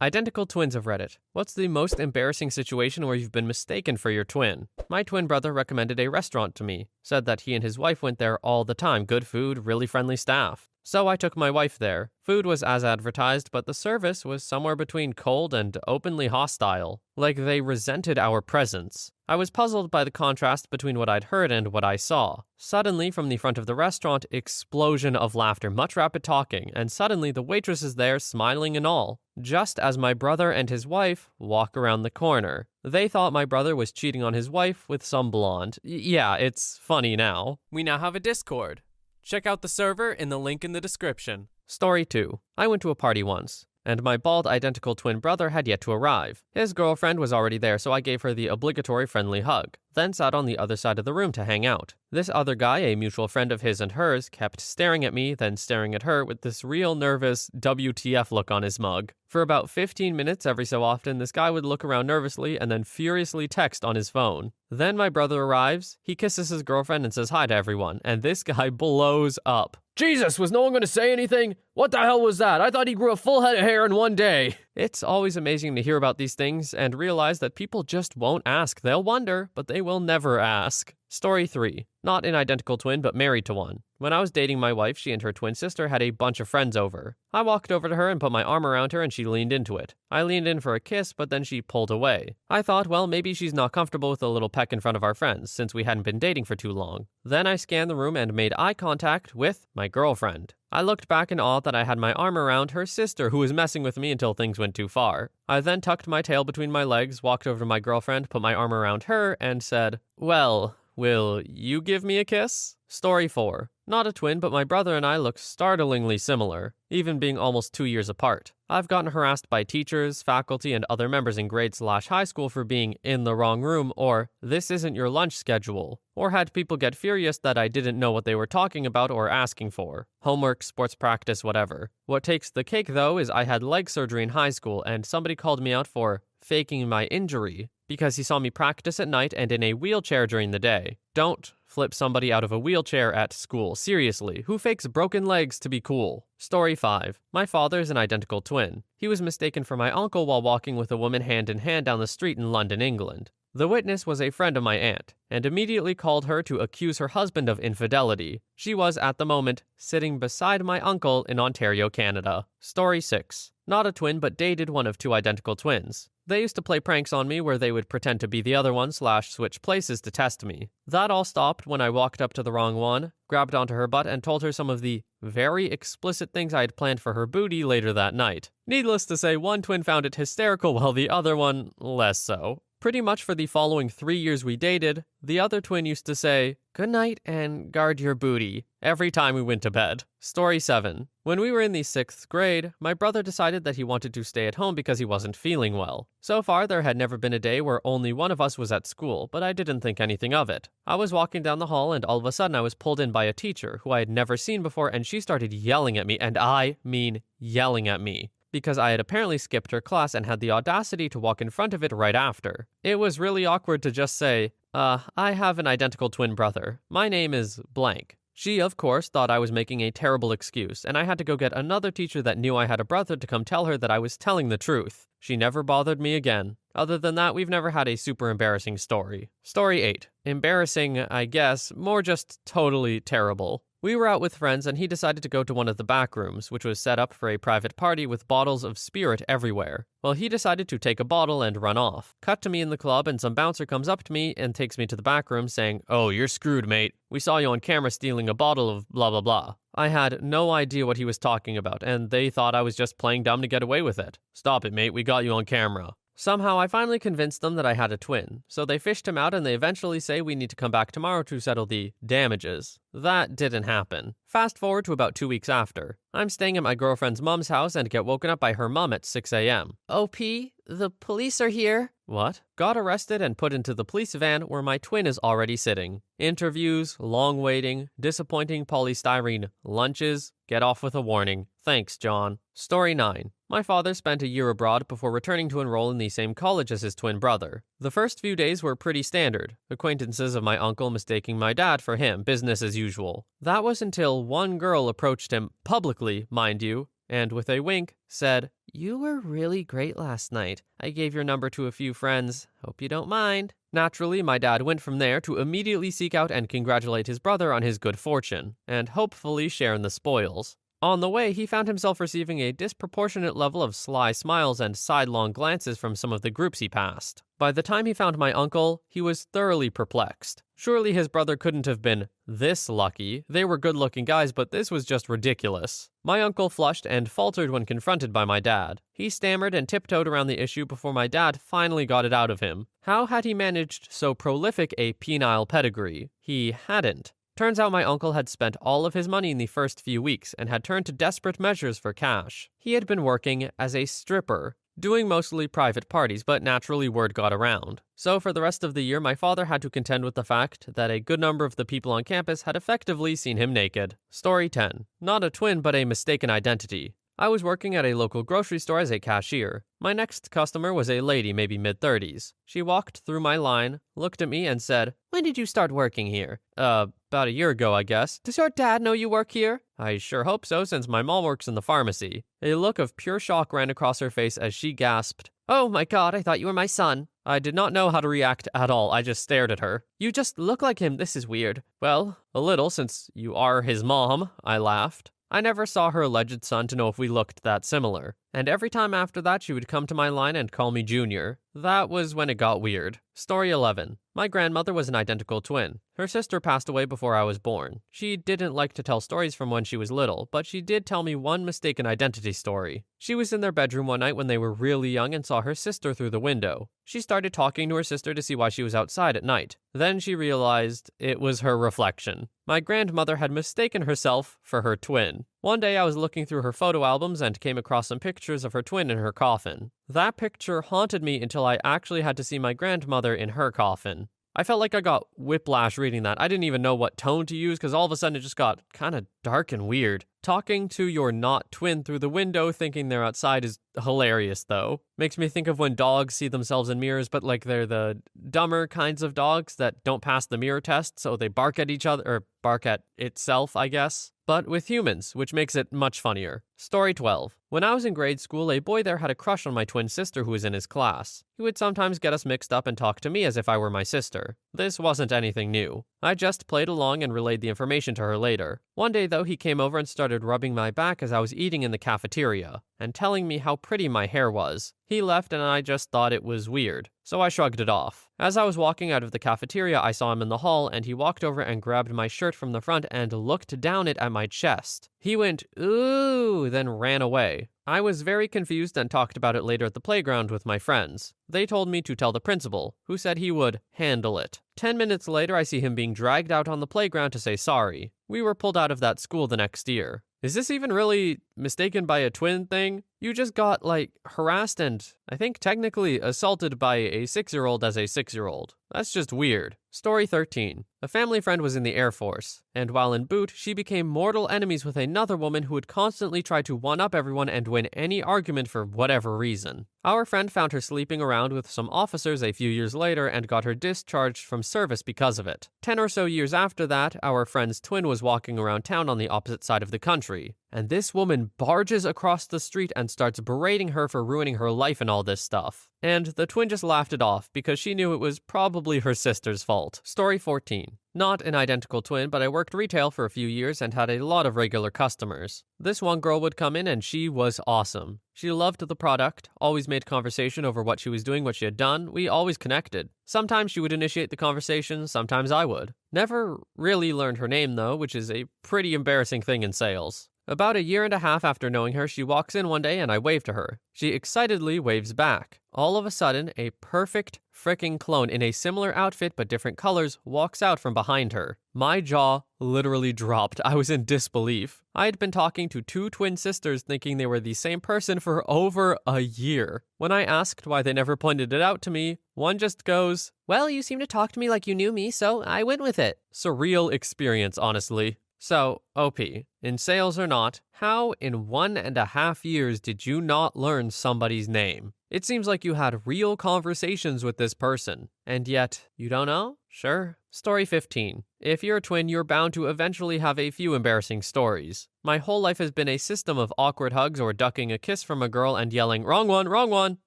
Identical twins of Reddit. What's the most embarrassing situation where you've been mistaken for your twin? My twin brother recommended a restaurant to me, said that he and his wife went there all the time, good food, really friendly staff. So I took my wife there. Food was as advertised, but the service was somewhere between cold and openly hostile, like they resented our presence. I was puzzled by the contrast between what I'd heard and what I saw. Suddenly, from the front of the restaurant, explosion of laughter, much rapid talking, and suddenly the waitress is there, smiling and all, just as my brother and his wife walk around the corner. They thought my brother was cheating on his wife with some blonde. Yeah, it's funny now. We now have a Discord. Check out the server in the link in the description. Story 2. I went to a party once, and my bald identical twin brother had yet to arrive. His girlfriend was already there, so I gave her the obligatory friendly hug, then sat on the other side of the room to hang out. This other guy, a mutual friend of his and hers, kept staring at me, then staring at her with this real nervous WTF look on his mug. For about 15 minutes every so often, this guy would look around nervously and then furiously text on his phone. Then my brother arrives, he kisses his girlfriend and says hi to everyone, and this guy blows up. Jesus, was no one going to say anything? What the hell was that? I thought he grew a full head of hair in one day. It's always amazing to hear about these things and realize that people just won't ask. They'll wonder, but they will never ask. Story 3. Not an identical twin, but married to one. When I was dating my wife, she and her twin sister had a bunch of friends over. I walked over to her and put my arm around her and she leaned into it. I leaned in for a kiss, but then she pulled away. I thought, well, maybe she's not comfortable with a little peck in front of our friends, since we hadn't been dating for too long. Then I scanned the room and made eye contact with my girlfriend. I looked back in awe that I had my arm around her sister who was messing with me until things went too far. I then tucked my tail between my legs, walked over to my girlfriend, put my arm around her, and said, well, will you give me a kiss? Story 4. Not a twin, but my brother and I look startlingly similar, even being almost 2 years apart. I've gotten harassed by teachers, faculty, and other members in grade/high school for being in the wrong room or this isn't your lunch schedule, or had people get furious that I didn't know what they were talking about or asking for. Homework, sports practice, whatever. What takes the cake though is I had leg surgery in high school and somebody called me out for faking my injury because he saw me practice at night and in a wheelchair during the day. Don't flip somebody out of a wheelchair at school. Seriously, who fakes broken legs to be cool? Story 5. My father is an identical twin. He was mistaken for my uncle while walking with a woman hand in hand down the street in London, England. The witness was a friend of my aunt, and immediately called her to accuse her husband of infidelity. She was, at the moment, sitting beside my uncle in Ontario, Canada. Story 6. Not a twin, but dated one of two identical twins. They used to play pranks on me where they would pretend to be the other one / switch places to test me. That all stopped when I walked up to the wrong one, grabbed onto her butt, and told her some of the very explicit things I had planned for her booty later that night. Needless to say, one twin found it hysterical while the other one less so. Pretty much for the following 3 years we dated, the other twin used to say, "Good night and guard your booty," every time we went to bed. Story 7. When we were in the 6th grade, my brother decided that he wanted to stay at home because he wasn't feeling well. So far, there had never been a day where only one of us was at school, but I didn't think anything of it. I was walking down the hall and all of a sudden I was pulled in by a teacher who I had never seen before, and she started yelling at me, and I mean yelling at me, because I had apparently skipped her class and had the audacity to walk in front of it right after. It was really awkward to just say, I have an identical twin brother. My name is blank. She, of course, thought I was making a terrible excuse, and I had to go get another teacher that knew I had a brother to come tell her that I was telling the truth. She never bothered me again. Other than that, we've never had a super embarrassing story. Story 8. Embarrassing, I guess, more just totally terrible. We were out with friends and he decided to go to one of the back rooms, which was set up for a private party with bottles of spirit everywhere. Well, he decided to take a bottle and run off. Cut to me in the club and some bouncer comes up to me and takes me to the back room saying, "Oh, you're screwed, mate. We saw you on camera stealing a bottle of blah blah blah." I had no idea what he was talking about, and they thought I was just playing dumb to get away with it. "Stop it, mate. We got you on camera." Somehow, I finally convinced them that I had a twin, so they fished him out and they eventually say we need to come back tomorrow to settle the damages. That didn't happen. Fast forward to about 2 weeks after. I'm staying at my girlfriend's mom's house and get woken up by her mom at 6 a.m. "OP, the police are here." What? Got arrested and put into the police van where my twin is already sitting. Interviews, long waiting, disappointing polystyrene lunches, get off with a warning. Thanks, John. Story 9. My father spent a year abroad before returning to enroll in the same college as his twin brother. The first few days were pretty standard. Acquaintances of my uncle mistaking my dad for him, business as usual. That was until one girl approached him, publicly, mind you, and with a wink, said, "You were really great last night. I gave your number to a few friends. Hope you don't mind." Naturally, my dad went from there to immediately seek out and congratulate his brother on his good fortune, and hopefully share in the spoils. On the way, he found himself receiving a disproportionate level of sly smiles and sidelong glances from some of the groups he passed. By the time he found my uncle, he was thoroughly perplexed. Surely his brother couldn't have been this lucky. They were good-looking guys, but this was just ridiculous. My uncle flushed and faltered when confronted by my dad. He stammered and tiptoed around the issue before my dad finally got it out of him. How had he managed so prolific a penile pedigree? He hadn't. Turns out my uncle had spent all of his money in the first few weeks and had turned to desperate measures for cash. He had been working as a stripper, doing mostly private parties, but naturally word got around. So for the rest of the year, my father had to contend with the fact that a good number of the people on campus had effectively seen him naked. Story 10. Not a twin, but a mistaken identity. I was working at a local grocery store as a cashier. My next customer was a lady, maybe mid-30s. She walked through my line, looked at me, and said, "When did you start working here?" About a year ago, I guess." Does your dad know you work here?" "I sure hope so, since my mom works in the pharmacy." A look of pure shock ran across her face as she gasped, "Oh my god, I thought you were my son." I did not know how to react at all. I just stared at her. "You just look like him. This is weird." "Well, a little, since you are his mom," I laughed. I never saw her alleged son to know if we looked that similar, and every time after that she would come to my line and call me Junior. That was when it got weird. Story 11. My grandmother was an identical twin. Her sister passed away before I was born. She didn't like to tell stories from when she was little, but she did tell me one mistaken identity story. She was in their bedroom one night when they were really young and saw her sister through the window. She started talking to her sister to see why she was outside at night. Then she realized it was her reflection. My grandmother had mistaken herself for her twin. One day I was looking through her photo albums and came across some pictures of her twin in her coffin. That picture haunted me until I actually had to see my grandmother in her coffin. I felt like I got whiplash reading that. I didn't even know what tone to use because all of a sudden it just got kind of dark and weird. Talking to your not twin through the window thinking they're outside is hilarious though. Makes me think of when dogs see themselves in mirrors, but like they're the dumber kinds of dogs that don't pass the mirror test, so they bark at each other, or bark at itself, I guess. But with humans, which makes it much funnier. Story 12. When I was in grade school, a boy there had a crush on my twin sister who was in his class. He would sometimes get us mixed up and talk to me as if I were my sister. This wasn't anything new. I just played along and relayed the information to her later. One day though, he came over and started rubbing my back as I was eating in the cafeteria, and telling me how pretty my hair was. He left and I just thought it was weird, so I shrugged it off. As I was walking out of the cafeteria, I saw him in the hall, and he walked over and grabbed my shirt from the front and looked down it at my chest. He went, "Ooh," then ran away. I was very confused and talked about it later at the playground with my friends. They told me to tell the principal, who said he would handle it. 10 minutes later, I see him being dragged out on the playground to say sorry. We were pulled out of that school the next year. Is this even really mistaken by a twin thing? You just got, harassed and, I think technically, assaulted by a 6-year-old as a 6-year-old. That's just weird. Story 13. A family friend was in the Air Force, and while in boot, she became mortal enemies with another woman who would constantly try to one-up everyone and win any argument for whatever reason. Our friend found her sleeping around with some officers a few years later and got her discharged from service because of it. 10 or so years after that, our friend's twin was walking around town on the opposite side of the country, and this woman barges across the street and starts berating her for ruining her life and all this stuff. And the twin just laughed it off because she knew it was probably her sister's fault. Story 14. Not an identical twin, but I worked retail for a few years and had a lot of regular customers. This one girl would come in and she was awesome. She loved the product, always made conversation over what she was doing, what she had done. We always connected. Sometimes she would initiate the conversation, sometimes I would. Never really learned her name though, which is a pretty embarrassing thing in sales. About a year and a half after knowing her, she walks in one day and I wave to her. She excitedly waves back. All of a sudden, a perfect fricking clone in a similar outfit but different colors walks out from behind her. My jaw literally dropped. I was in disbelief. I had been talking to 2 twin sisters thinking they were the same person for over a year. When I asked why they never pointed it out to me, one just goes, "Well, you seem to talk to me like you knew me, so I went with it." Surreal experience, honestly. So, OP, in sales or not, how in 1.5 years did you not learn somebody's name? It seems like you had real conversations with this person, and yet, you don't know? Sure, Story 15. If you're a twin, you're bound to eventually have a few embarrassing stories. My whole life has been a system of awkward hugs or ducking a kiss from a girl and yelling, "Wrong one, wrong one."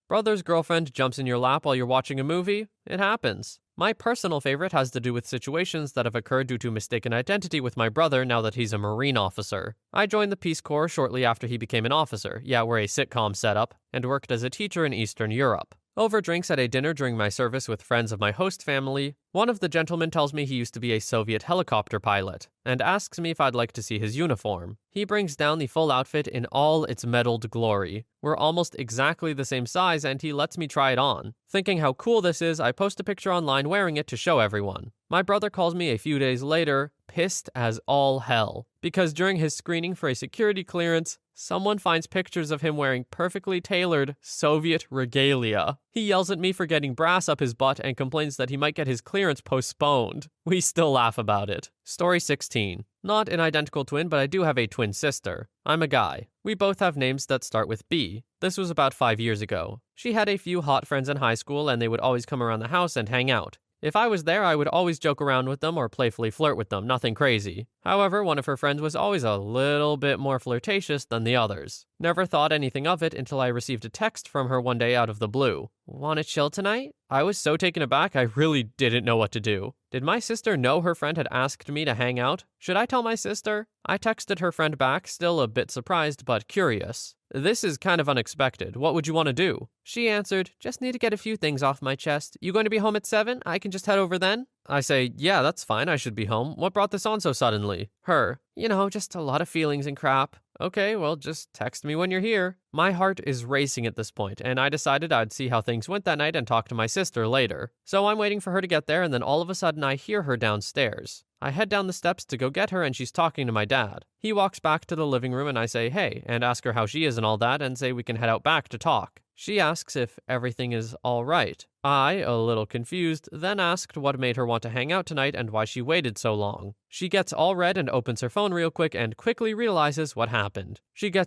Brother's girlfriend jumps in your lap while you're watching a movie. It happens. My personal favorite has to do with situations that have occurred due to mistaken identity with my brother now that he's a Marine officer. I joined the Peace Corps shortly after he became an officer. Yeah, we're a sitcom setup, and worked as a teacher in Eastern Europe. Over drinks at a dinner during my service with friends of my host family, one of the gentlemen tells me he used to be a Soviet helicopter pilot, and asks me if I'd like to see his uniform. He brings down the full outfit in all its medaled glory. We're almost exactly the same size, and he lets me try it on. Thinking how cool this is, I post a picture online wearing it to show everyone. My brother calls me a few days later, pissed as all hell, because during his screening for a security clearance, someone finds pictures of him wearing perfectly tailored Soviet regalia. He yells at me for getting brass up his butt and complains that he might get his clearance postponed. We still laugh about it. Story 16. Not an identical twin, but I do have a twin sister. I'm a guy. We both have names that start with B. This was about 5 years ago. She had a few hot friends in high school, and they would always come around the house and hang out. If I was there, I would always joke around with them or playfully flirt with them, nothing crazy. However, one of her friends was always a little bit more flirtatious than the others. Never thought anything of it until I received a text from her one day out of the blue. "Wanna chill tonight?" I was so taken aback I really didn't know what to do. Did my sister know her friend had asked me to hang out? Should I tell my sister? I texted her friend back, still a bit surprised but curious. "This is kind of unexpected. What would you want to do?" She answered, "Just need to get a few things off my chest. You going to be home at 7? I can just head over then?" I say, "Yeah, that's fine. I should be home. What brought this on so suddenly?" Her, just a lot of feelings and crap." "Okay, well, just text me when you're here." My heart is racing at this point, and I decided I'd see how things went that night and talk to my sister later. So I'm waiting for her to get there, and then all of a sudden I hear her downstairs. I head down the steps to go get her, and she's talking to my dad. He walks back to the living room, and I say, "Hey," and ask her how she is and all that, and say we can head out back to talk. She asks if everything is all right. I, a little confused, then asked what made her want to hang out tonight and why she waited so long. She gets all red and opens her phone real quick and quickly realizes what happened. She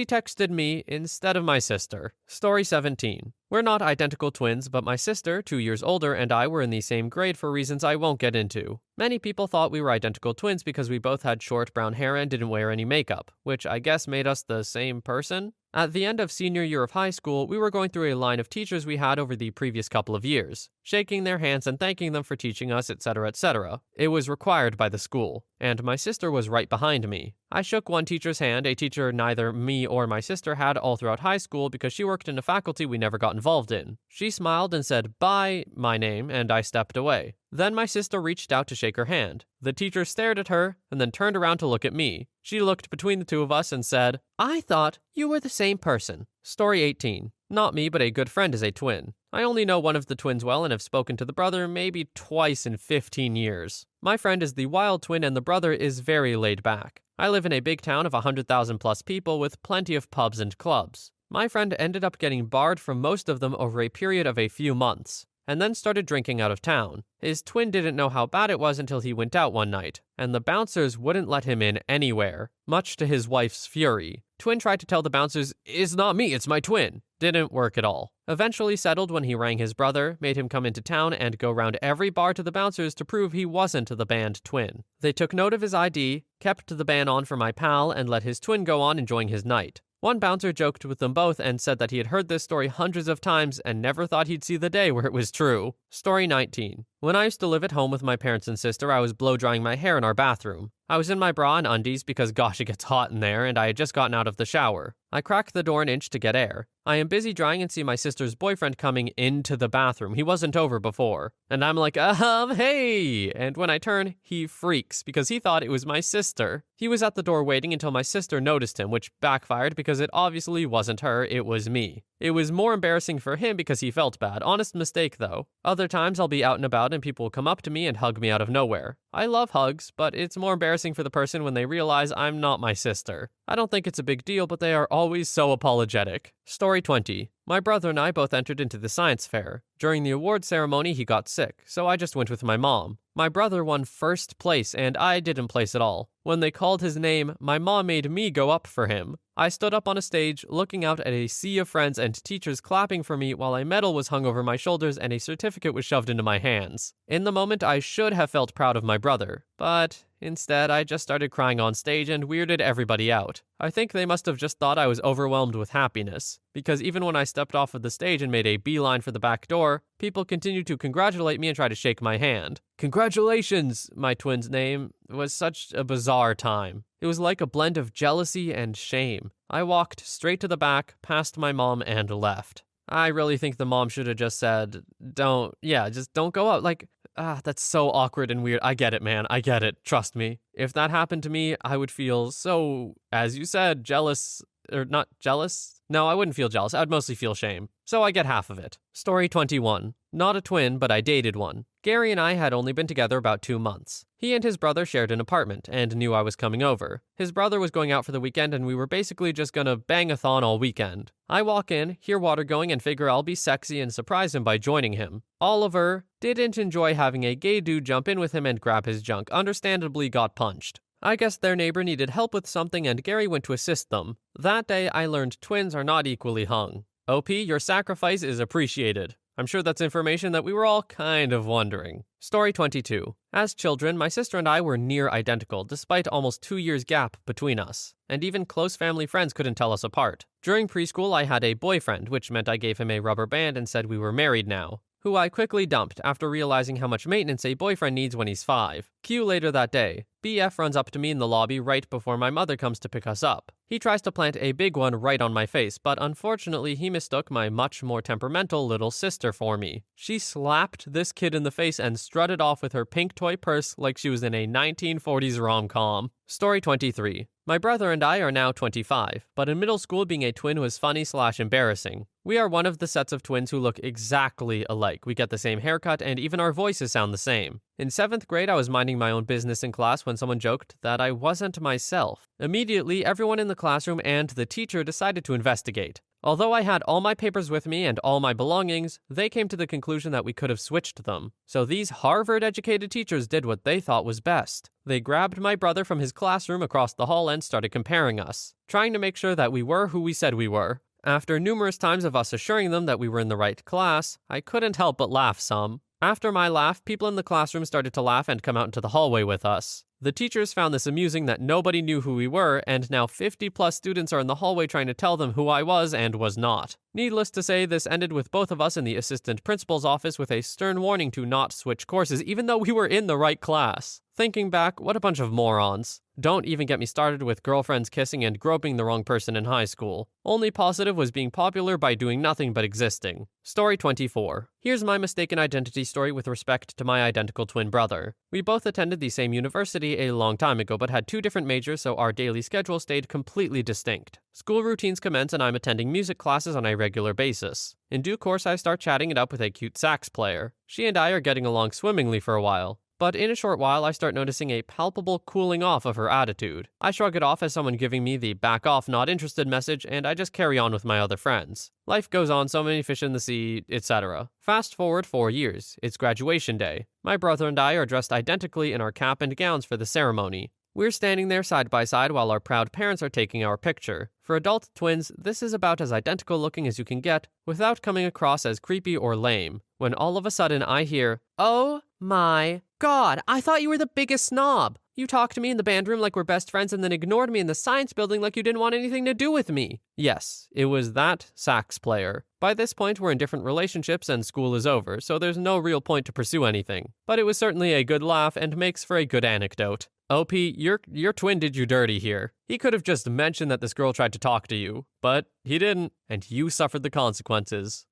texted me instead of my sister. Story 17. We're not identical twins, but my sister, 2 years older, and I were in the same grade for reasons I won't get into. Many people thought we were identical twins because we both had short brown hair and didn't wear any makeup, which I guess made us the same person. At the end of senior year of high school, we were going through a line of teachers we had over the previous couple of years, shaking their hands and thanking them for teaching us, etc., etc. It was required by the school, and my sister was right behind me. I shook one teacher's hand, a teacher neither me or my sister had all throughout high school because she worked in a faculty we never got involved in. She smiled and said, "Bye, my name," and I stepped away. Then my sister reached out to shake her hand. The teacher stared at her and then turned around to look at me. She looked between the two of us and said, "I thought you were the same person." Story 18. Not me, but a good friend is a twin. I only know one of the twins well and have spoken to the brother maybe twice in 15 years. My friend is the wild twin and the brother is very laid back. I live in a big town of 100,000 plus people with plenty of pubs and clubs. My friend ended up getting barred from most of them over a period of a few months, and then started drinking out of town. His twin didn't know how bad it was until he went out one night, and the bouncers wouldn't let him in anywhere, much to his wife's fury. Twin tried to tell the bouncers, "It's not me, it's my twin." Didn't work at all. Eventually settled when he rang his brother, made him come into town and go round every bar to the bouncers to prove he wasn't the banned twin. They took note of his ID, kept the ban on for my pal, and let his twin go on enjoying his night. One bouncer joked with them both and said that he had heard this story hundreds of times and never thought he'd see the day where it was true. Story 19. When I used to live at home with my parents and sister, I was blow drying my hair in our bathroom. I was in my bra and undies because gosh, it gets hot in there, and I had just gotten out of the shower. I cracked the door an inch to get air. I am busy drying and see my sister's boyfriend coming into the bathroom. He wasn't over before. And I'm like, hey! And when I turn, he freaks because he thought it was my sister. He was at the door waiting until my sister noticed him, which backfired because it obviously wasn't her, it was me. It was more embarrassing for him because he felt bad. Honest mistake, though. Other times I'll be out and about and people will come up to me and hug me out of nowhere. I love hugs, but it's more embarrassing for the person when they realize I'm not my sister. I don't think it's a big deal, but they are always so apologetic. Story 20. My brother and I both entered into the science fair. During the award ceremony, he got sick, so I just went with my mom. My brother won first place, and I didn't place at all. When they called his name, my mom made me go up for him. I stood up on a stage, looking out at a sea of friends and teachers clapping for me while a medal was hung over my shoulders and a certificate was shoved into my hands. In the moment, I should have felt proud of my brother, but instead, I just started crying on stage and weirded everybody out. I think they must have just thought I was overwhelmed with happiness, because even when I stepped off of the stage and made a beeline for the back door, people continued to congratulate me and try to shake my hand. Congratulations, my twin's name. It was such a bizarre time. It was like a blend of jealousy and shame. I walked straight to the back, past my mom, and left. I really think the mom should have just said, just don't go out. That's so awkward and weird. I get it, man. I get it. Trust me. If that happened to me, I would feel so, as you said, jealous. Or not jealous? No, I wouldn't feel jealous. I'd mostly feel shame. So I get half of it. Story 21. Not a twin, but I dated one. Gary and I had only been together about 2 months. He and his brother shared an apartment and knew I was coming over. His brother was going out for the weekend and we were basically just gonna bang-a-thon all weekend. I walk in, hear water going, and figure I'll be sexy and surprise him by joining him. Oliver didn't enjoy having a gay dude jump in with him and grab his junk, understandably got punched. I guess their neighbor needed help with something and Gary went to assist them. That day, I learned twins are not equally hung. OP, your sacrifice is appreciated. I'm sure that's information that we were all kind of wondering. Story 22. As children, my sister and I were near identical, despite almost 2 years gap between us. And even close family friends couldn't tell us apart. During preschool, I had a boyfriend, which meant I gave him a rubber band and said we were married now, who I quickly dumped after realizing how much maintenance a boyfriend needs when he's 5. Cue later that day. BF runs up to me in the lobby right before my mother comes to pick us up. He tries to plant a big one right on my face, but unfortunately he mistook my much more temperamental little sister for me. She slapped this kid in the face and strutted off with her pink toy purse like she was in a 1940s rom-com. Story 23. My brother and I are now 25, but in middle school being a twin was funny/embarrassing. We are one of the sets of twins who look exactly alike. We get the same haircut and even our voices sound the same. In 7th grade, I was minding my own business in class when someone joked that I wasn't myself. Immediately, everyone in the classroom and the teacher decided to investigate. Although I had all my papers with me and all my belongings, they came to the conclusion that we could have switched them. So these Harvard-educated teachers did what they thought was best. They grabbed my brother from his classroom across the hall and started comparing us, trying to make sure that we were who we said we were. After numerous times of us assuring them that we were in the right class, I couldn't help but laugh some. After my laugh, people in the classroom started to laugh and come out into the hallway with us. The teachers found this amusing that nobody knew who we were, and now 50+ students are in the hallway trying to tell them who I was and was not. Needless to say, this ended with both of us in the assistant principal's office with a stern warning to not switch courses, even though we were in the right class. Thinking back, what a bunch of morons. Don't even get me started with girlfriends kissing and groping the wrong person in high school. Only positive was being popular by doing nothing but existing. Story 24. Here's my mistaken identity story with respect to my identical twin brother. We both attended the same university a long time ago but had 2 different majors, so our daily schedule stayed completely distinct. School routines commence and I'm attending music classes on a regular basis. In due course, I start chatting it up with a cute sax player. She and I are getting along swimmingly for a while. But in a short while, I start noticing a palpable cooling off of her attitude. I shrug it off as someone giving me the back off not interested message, and I just carry on with my other friends. Life goes on, so many fish in the sea, etc. Fast forward 4 years. It's graduation day. My brother and I are dressed identically in our cap and gowns for the ceremony. We're standing there side by side while our proud parents are taking our picture. For adult twins, this is about as identical looking as you can get without coming across as creepy or lame. When all of a sudden I hear, "Oh my God, I thought you were the biggest snob. You talked to me in the band room like we're best friends and then ignored me in the science building like you didn't want anything to do with me." Yes, it was that sax player. By this point, we're in different relationships and school is over, so there's no real point to pursue anything. But it was certainly a good laugh and makes for a good anecdote. OP, your twin did you dirty here. He could have just mentioned that this girl tried to talk to you, but he didn't, and you suffered the consequences.